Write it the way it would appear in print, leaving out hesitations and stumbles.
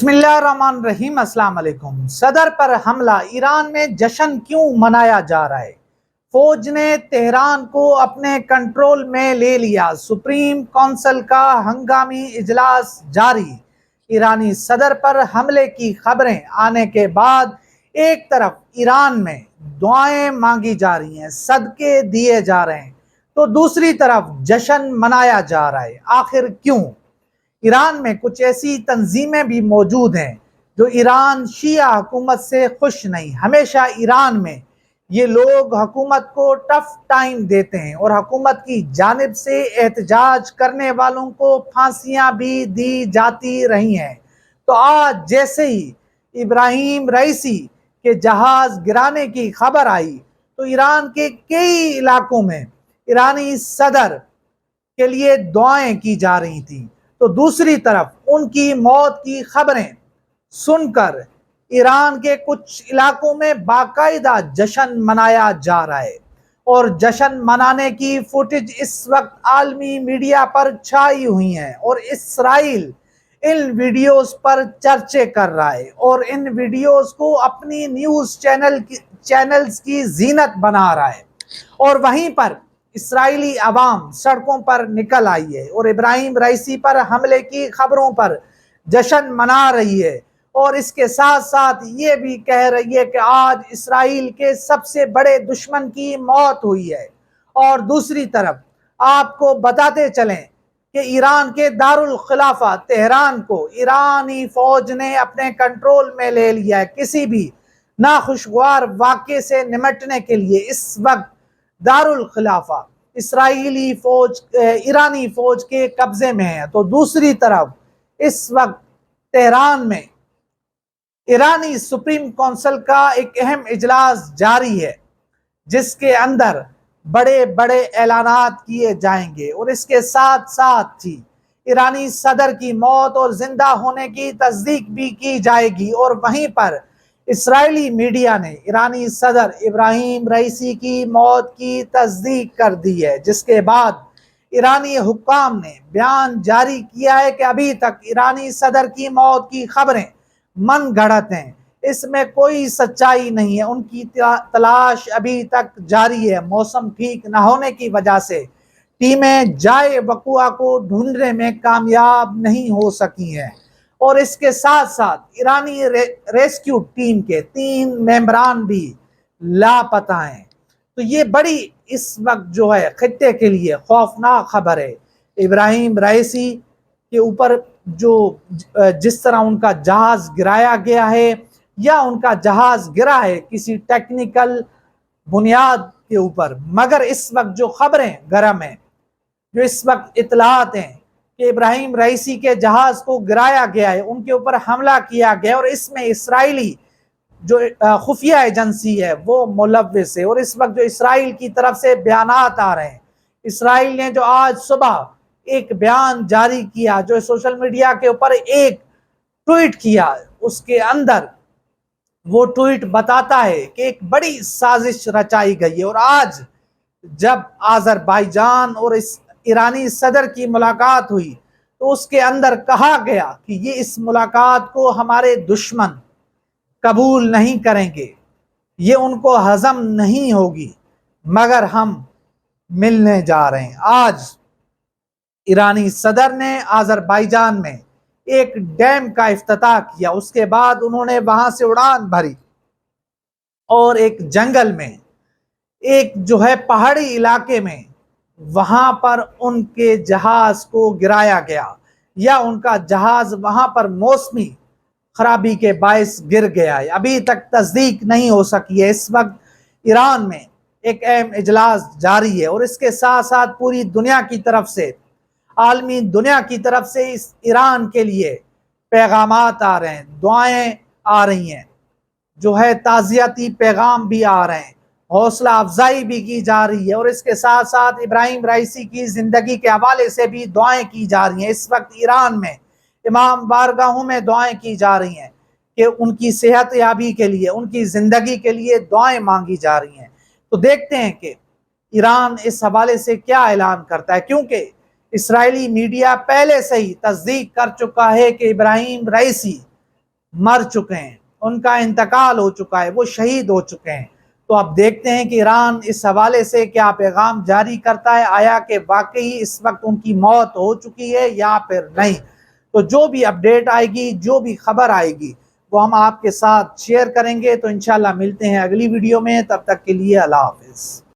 بسم اللہ الرحمن الرحیم۔ السلام علیکم۔ صدر پر حملہ، ایران میں جشن کیوں منایا جا رہا ہے؟ فوج نے تہران کو اپنے کنٹرول میں لے لیا، سپریم کونسل کا ہنگامی اجلاس جاری۔ ایرانی صدر پر حملے کی خبریں آنے کے بعد ایک طرف ایران میں دعائیں مانگی جا رہی ہیں، صدقے دیے جا رہے ہیں، تو دوسری طرف جشن منایا جا رہا ہے۔ آخر کیوں؟ ایران میں کچھ ایسی تنظیمیں بھی موجود ہیں جو ایران شیعہ حکومت سے خوش نہیں۔ ہمیشہ ایران میں یہ لوگ حکومت کو ٹف ٹائم دیتے ہیں اور حکومت کی جانب سے احتجاج کرنے والوں کو پھانسیاں بھی دی جاتی رہی ہیں۔ تو آج جیسے ہی ابراہیم رئیسی کے جہاز گرانے کی خبر آئی تو ایران کے کئی علاقوں میں ایرانی صدر کے لیے دعائیں کی جا رہی تھیں، تو دوسری طرف ان کی موت کی خبریں سن کر ایران کے کچھ علاقوں میں باقاعدہ جشن منایا جا رہا ہے، اور جشن منانے کی فوٹیج اس وقت عالمی میڈیا پر چھائی ہوئی ہیں، اور اسرائیل ان ویڈیوز پر چرچے کر رہا ہے اور ان ویڈیوز کو اپنی نیوز چینلز کی زینت بنا رہا ہے، اور وہیں پر اسرائیلی عوام سڑکوں پر نکل آئی ہے اور ابراہیم رئیسی پر حملے کی خبروں پر جشن منا رہی ہے، اور اس کے ساتھ ساتھ یہ بھی کہہ رہی ہے کہ آج اسرائیل کے سب سے بڑے دشمن کی موت ہوئی ہے۔ اور دوسری طرف آپ کو بتاتے چلیں کہ ایران کے دارالخلافہ تہران کو ایرانی فوج نے اپنے کنٹرول میں لے لیا ہے۔ کسی بھی ناخوشگوار واقعے سے نمٹنے کے لیے اس وقت دارالخلافہ ایرانی فوج کے قبضے میں ہے، تو دوسری طرف اس وقت تہران میں ایرانی سپریم کونسل کا ایک اہم اجلاس جاری ہے جس کے اندر بڑے بڑے اعلانات کیے جائیں گے، اور اس کے ساتھ ساتھ ہی ایرانی صدر کی موت اور زندہ ہونے کی تصدیق بھی کی جائے گی، اور وہیں پر اسرائیلی میڈیا نے ایرانی صدر ابراہیم رئیسی کی موت کی تصدیق کر دی ہے، جس کے بعد ایرانی حکام نے بیان جاری کیا ہے کہ ابھی تک ایرانی صدر کی موت کی خبریں من گھڑت ہیں، اس میں کوئی سچائی نہیں ہے، ان کی تلاش ابھی تک جاری ہے۔ موسم ٹھیک نہ ہونے کی وجہ سے ٹیمیں جائے وقوع کو ڈھونڈنے میں کامیاب نہیں ہو سکی ہیں، اور اس کے ساتھ ساتھ ایرانی ریسکیو ٹیم کے 3 ممبران بھی لاپتہ ہیں۔ تو یہ بڑی اس وقت جو ہے خطے کے لیے خوفناک خبر ہے۔ ابراہیم رئیسی کے اوپر جس طرح ان کا جہاز گرایا گیا ہے، یا ان کا جہاز گرا ہے کسی ٹیکنیکل بنیاد کے اوپر، مگر اس وقت جو خبریں گرم ہیں، جو اس وقت اطلاعات ہیں کہ ابراہیم رئیسی کے جہاز کو گرایا گیا ہے، ان کے اوپر حملہ کیا گیا، اور اس میں اسرائیلی جو خفیہ ایجنسی ہے وہ ملوث ہے، اور اس وقت جو اسرائیل کی طرف سے بیانات آ رہے ہیں، اسرائیل نے جو آج صبح ایک بیان جاری کیا، جو سوشل میڈیا کے اوپر ایک ٹویٹ کیا، اس کے اندر وہ ٹویٹ بتاتا ہے کہ ایک بڑی سازش رچائی گئی ہے، اور آج جب آذربائیجان اور اس ایرانی صدر کی ملاقات ہوئی تو اس کے اندر کہا گیا کہ یہ اس ملاقات کو ہمارے دشمن قبول نہیں کریں گے، یہ ان کو ہضم نہیں ہوگی، مگر ہم ملنے جا رہے ہیں۔ آج ایرانی صدر نے آذربائیجان میں ایک ڈیم کا افتتاح کیا، اس کے بعد انہوں نے وہاں سے اڑان بھری اور ایک جنگل میں، ایک جو ہے پہاڑی علاقے میں، وہاں پر ان کے جہاز کو گرایا گیا، یا ان کا جہاز وہاں پر موسمی خرابی کے باعث گر گیا ہے۔ ابھی تک تصدیق نہیں ہو سکی ہے۔ اس وقت ایران میں ایک اہم اجلاس جاری ہے، اور اس کے ساتھ ساتھ پوری دنیا کی طرف سے، عالمی دنیا کی طرف سے اس ایران کے لیے پیغامات آ رہے ہیں، دعائیں آ رہی ہیں، جو ہے تعزیتی پیغام بھی آ رہے ہیں، حوصلہ افزائی بھی کی جا رہی ہے، اور اس کے ساتھ ساتھ ابراہیم رئیسی کی زندگی کے حوالے سے بھی دعائیں کی جا رہی ہیں۔ اس وقت ایران میں امام بارگاہوں میں دعائیں کی جا رہی ہیں کہ ان کی صحت یابی کے لیے، ان کی زندگی کے لیے دعائیں مانگی جا رہی ہیں۔ تو دیکھتے ہیں کہ ایران اس حوالے سے کیا اعلان کرتا ہے، کیونکہ اسرائیلی میڈیا پہلے سے ہی تصدیق کر چکا ہے کہ ابراہیم رئیسی مر چکے ہیں، ان کا انتقال ہو چکا ہے، وہ شہید ہو چکے ہیں۔ تو اب دیکھتے ہیں کہ ایران اس حوالے سے کیا پیغام جاری کرتا ہے، آیا کہ واقعی اس وقت ان کی موت ہو چکی ہے یا پھر نہیں۔ تو جو بھی اپڈیٹ آئے گی، جو بھی خبر آئے گی، وہ ہم آپ کے ساتھ شیئر کریں گے۔ تو انشاءاللہ ملتے ہیں اگلی ویڈیو میں، تب تک کے لیے اللہ حافظ۔